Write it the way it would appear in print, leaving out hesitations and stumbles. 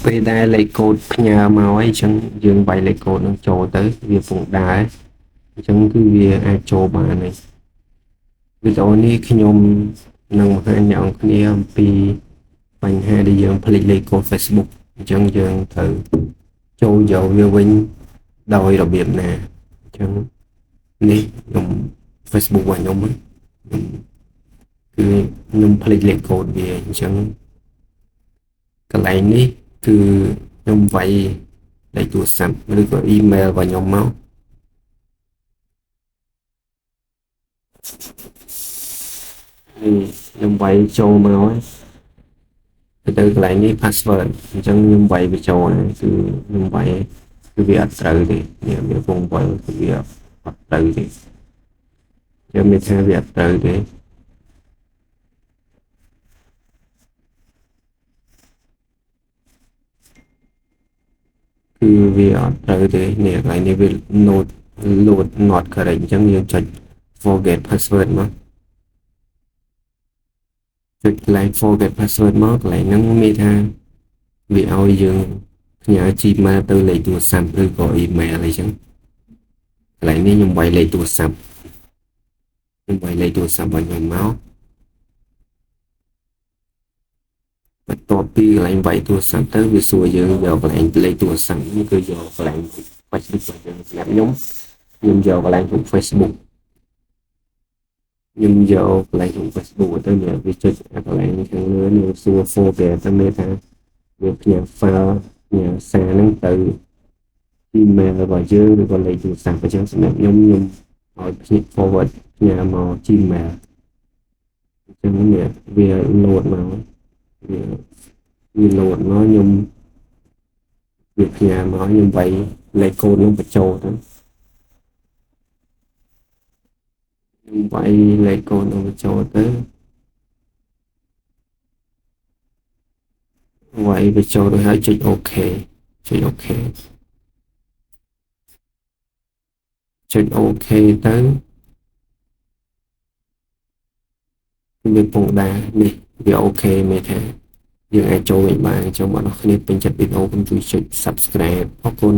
ពេលដែលលេខកូដផ្ញើមកអីចឹងយើងវាយលេខកូដនឹងចូលទៅវាពងដើរអញ្ចឹងគឺវាអាចចូលបានហើយវីដេអូនេះខ្ញុំនឹងបង្ហាញអ្នកនរគ្នាអំពីបញ្ហាដែលយើងភ្លេចលេខកូដ Facebook អញ្ចឹងយើងត្រូវចូលយកវាវិញដោយរបៀបណាអញ្ចឹងនេះខ្ញុំ Facebook របស់ខ្ញុំគឺខ្ញុំភ្លេចលេខកូដវាអញ្ចឹងកន្លែងនេះគឺខ្ញុំវាយលេខទូរស័ព្ទឬក៏អ៊ីមែលរបស់ខ្ញុំមកខ្ញុំវាយចូលមកហើយទៅកន្លែងនេះ password អញ្ចឹងខ្ញុំវាយវាចូលហើយគឺខ្ញុំវាយគឺវាអត់ត្រូវទេវាពងវាយគឺវាអត់ត្រូវទេយើងមានថាវាអត់ត្រូវទេគឺវាអត់ត្រូវទេនេះកន្លែងនេះវា load not correct អញ្ចឹងយើងចុច forget password មកចុចកន្លែង forget password មកកន្លែងហ្នឹងមានថាវាឲ្យយើងផ្ញើ Gmail ទៅលេខទូរស័ព្ទឬក៏ email អីចឹងកន្លែងនេះខ្ញុំវាយលេខទូរស័ព្ទរបស់ខ្ញុំមកបន្ទាប់ពីកន្លែងវាយទូរស័ព្ទទៅវាសួរយើងយកកន្លែងលេខទូរស័ព្ទនេះគឺយកកន្លែង Facebook របស់យើងស្រាប់ខ្ញុំយកកន្លែងក្នុង Facebook ខ្ញុំយកកន្លែងក្នុង Facebook ទៅវាចុចកន្លែងខាងលើនេះសួរ forget ទៅមានថាវាផ្ញើ file ផ្ញើសារហ្នឹងទៅ email របស់យើងឬក៏លេខទូរស័ព្ទអញ្ចឹងសម្រាប់ខ្ញុំឲ្យផ្ញើ forward ផ្ញើមក Gmail អញ្ចឹងវា load មកវា load មកខ្ញុំវាផ្ញើមកខ្ញុំវាយលេខកូដនឹងបញ្ចូលទៅខ្ញុំវាយលេខកូដនឹងបញ្ចូលទៅវាយបញ្ចូលទៅហើយចុច OK ចុច OK ចុច OK ទៅវាពងដែរនេះវា OK មែនទេយើងអាចចូលវិញបានអញ្ចឹងបងប្អូនគ្នាពេញចិត្តវីដេអូកុំជួយចុច Subscribe អរគុណ